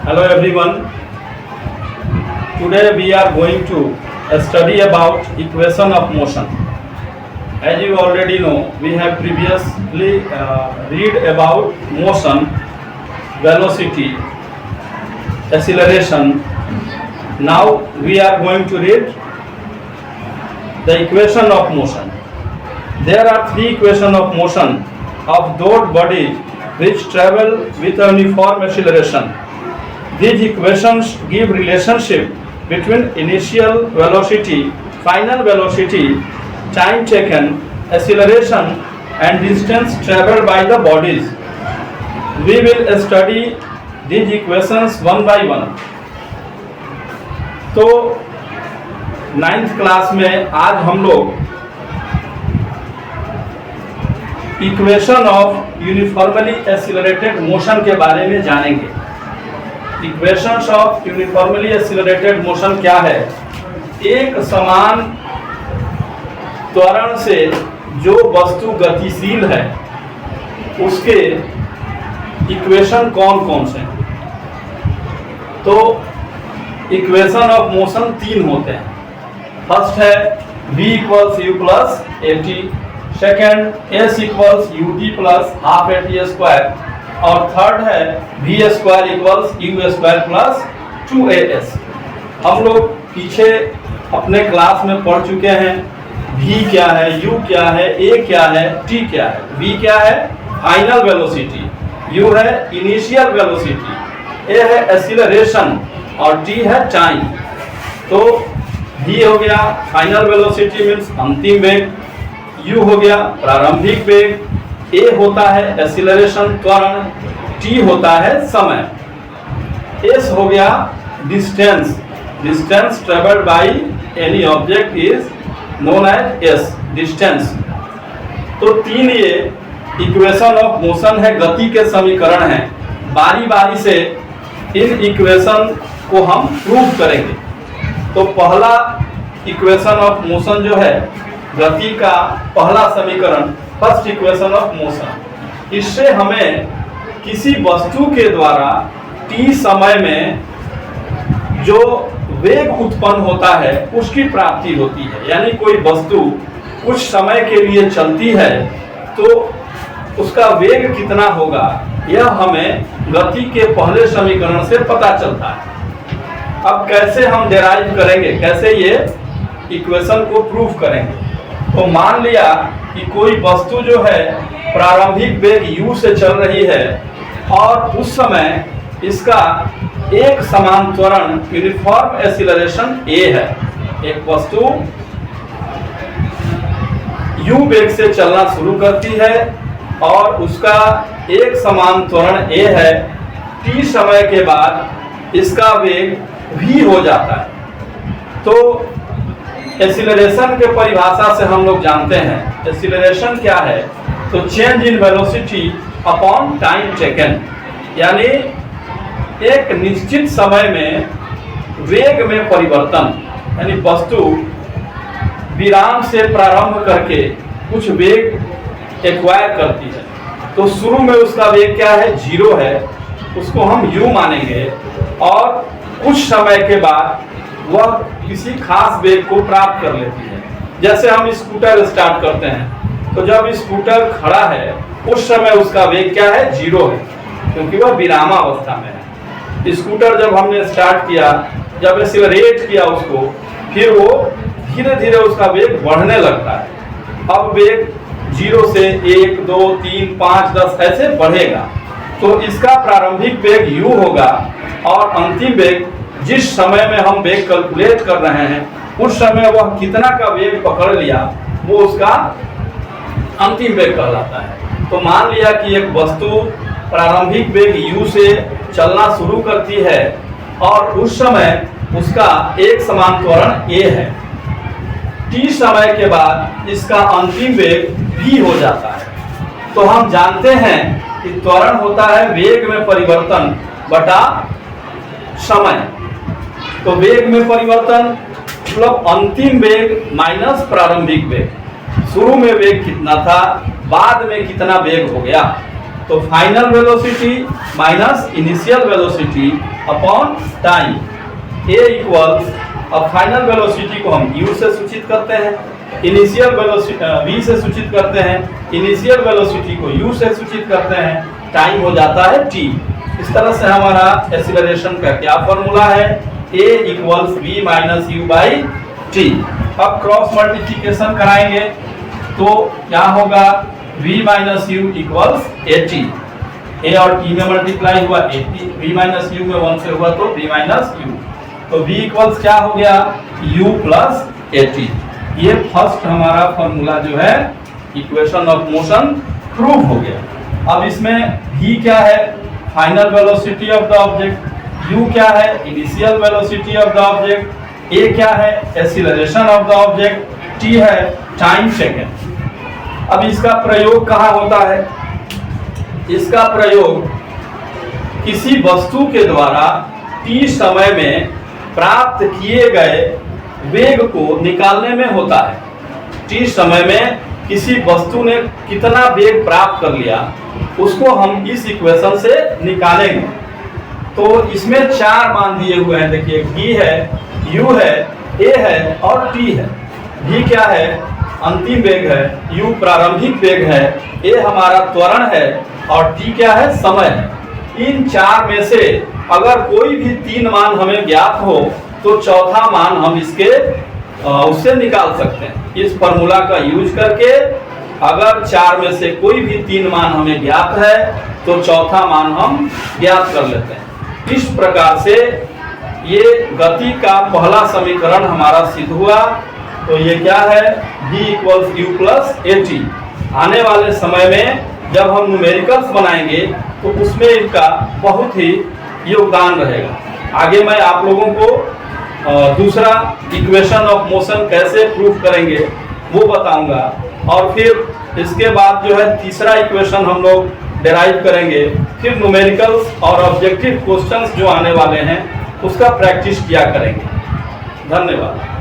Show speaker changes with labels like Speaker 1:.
Speaker 1: Hello everyone. Today we are going to study about equation of motion. As you already know, we have previously read about motion, velocity, acceleration. Now we are going to read the equation of motion. There are three equations of motion of those bodies which travel with a uniform acceleration. These equations give relationship between initial velocity, final velocity, time taken, acceleration and distance traveled by the bodies. We will study these equations one by one. तो 9th class में आज हम लोग equation of uniformly accelerated motion के बारे में जानेंगे। Equations of uniformly accelerated motion क्या है? एक समान त्वरण से जो वस्तु गतिशील है उसके इक्वेशन कौन कौन से हैं? तो इक्वेशन ऑफ मोशन तीन होते हैं। फर्स्ट है v equals u plus a t, second s equals u t plus half a t square और थर्ड है v square equals u square plus 2as। हम लोग पीछे अपने क्लास में पढ़ चुके हैं v क्या है, u क्या है, a क्या है, t क्या है। v क्या है? फाइनल वेलोसिटी, u है इनिशियल वेलोसिटी, a है एक्सीलरेशन और t है टाइम। तो v हो गया फाइनल वेलोसिटी मीन्स अंतिम वेग, u हो गया प्रारंभिक वेग, a होता है एक्सीलरेशन त्वरण, t होता है समय, s हो गया distance, distance travelled by any object is known as s distance. तो तीन ये इक्वेशन ऑफ मोशन है, गति के समीकरण हैं। बारी बारी से इन इक्वेशन को हम प्रूव करेंगे। तो पहला इक्वेशन ऑफ मोशन जो है, गति का पहला समीकरण, फर्स्ट इक्वेशन ऑफ मोशन, इससे हमें किसी वस्तु के द्वारा t समय में जो वेग उत्पन्न होता है उसकी प्राप्ति होती है। यानी कोई वस्तु कुछ समय के लिए चलती है तो उसका वेग कितना होगा यह हमें गति के पहले समीकरण से पता चलता है। अब कैसे हम डेराइव करेंगे, कैसे ये इक्वेशन को प्रूव करेंगे? तो मान लिया कि कोई वस्तु जो है प्रारंभिक वेग u से चल रही है और उस समय इसका एक समान त्वरण यूनिफॉर्म एक्सीलरेशन a है। एक वस्तु u वेग से चलना शुरू करती है और उसका एक समान त्वरण a है। t समय के बाद इसका वेग v हो जाता है। तो एक्सीलरेशन के परिभाषा से हम लोग जानते हैं एक्सीलरेशन क्या है? तो change in velocity upon time taken, यानी एक निश्चित समय में वेग में परिवर्तन, यानी वस्तु विराम से प्रारंभ करके कुछ वेग एक्वायर करती है। तो शुरू में उसका वेग क्या है? 0 है, उसको हम u मानेंगे और कुछ समय के बाद वह किसी खास वेग को प्राप्त कर लेती है। जैसे हम स्कूटर स्टार्ट करते हैं तो जब स्कूटर खड़ा है उस समय उसका वेग क्या है? 0 है, क्योंकि वह विरामावस्था में है। स्कूटर जब हमने स्टार्ट किया, जब एक्सीलरेट किया उसको, फिर वो धीरे धीरे उसका वेग बढ़ने लगता है। अब वेग 0 से 1, 2, 3, 5, 10 ऐसे बढ़ेगा। तो इसका प्रारंभिक वेग u होगा और अंतिम वेग, जिस समय में हम वेग कैलकुलेट कर रहे हैं उस समय वह कितना का वेग पकड़ लिया वो उसका अंतिम वेग कहलाता है। तो मान लिया कि एक वस्तु प्रारंभिक वेग u से चलना शुरू करती है और उस समय उसका एक समान त्वरण a है। t समय के बाद इसका अंतिम वेग v हो जाता है। तो हम जानते हैं कि त्वरण होता है वेग में परिवर्तन बटा समय। तो वेग में परिवर्तन मतलब अंतिम वेग माइनस प्रारंभिक वेग। शुरू में वेग कितना था, बाद में कितना वेग हो गया। तो final velocity minus initial velocity upon time a equals, अब फाइनल वेलोसिटी को हम u से सूचित करते हैं, इनिशियल वेलोसिटी v से सूचित करते हैं, इनिशियल वेलोसिटी को u से सूचित करते हैं, टाइम हो जाता है t। इस तरह से हमारा एक्सीलरेशन का क्या फॉर्मूला है, a equals v minus u by t. अब क्रॉस मल्टीप्लिकेशन कराएंगे तो क्या होगा, v minus u equals a t, a और t में मल्टीप्लाई हुआ a t, v minus u में 1 से हुआ तो v माइनस यू, तो v इक्वल्स क्या हो गया, u प्लस ए टी। ये फर्स्ट हमारा फॉर्मूला जो है इक्वेशन ऑफ मोशन प्रूव हो गया। अब इसमें v क्या है, final velocity of the object, u क्या है, initial velocity of the object, a क्या है, acceleration of the object, t है टाइम सेकेंड। अब इसका प्रयोग कहाँ होता है, इसका प्रयोग किसी वस्तु के द्वारा t समय में प्राप्त किए गए वेग को निकालने में होता है। t समय में किसी वस्तु ने कितना वेग प्राप्त कर लिया उसको हम इस इक्वेशन से निकालेंगे। तो इसमें 4 मान दिए हुए हैं, देखिए v है, u है, a है और t है। v क्या है, अंतिम वेग है, u प्रारंभिक वेग है, a हमारा त्वरण है और t क्या है, समय है। इन 4 में से अगर कोई भी 3 मान हमें ज्ञात हो तो चौथा मान हम इसके उससे निकाल सकते हैं। इस फॉर्मूला का यूज करके अगर 4 में से कोई भी 3 मान हमें ज्ञात है तो चौथा मान हम ज्ञात कर लेते हैं। इस प्रकार से ये गति का पहला समीकरण हमारा सिद्ध हुआ। तो ये क्या है, v equals u plus a T. आने वाले समय में जब हम न्यूमेरिकल्स बनाएंगे तो उसमें इनका बहुत ही योगदान रहेगा। आगे मैं आप लोगों को दूसरा इक्वेशन ऑफ मोशन कैसे प्रूफ करेंगे वो बताऊंगा, और फिर इसके बाद जो है तीसरा इक्वेशन हम लोग डेराइव करेंगे। फिर न्यूमेरिकल्स और ऑब्जेक्टिव क्वेश्चंस जो आने वाले हैं उसका प्रैक्टिस किया करेंगे। धन्यवाद।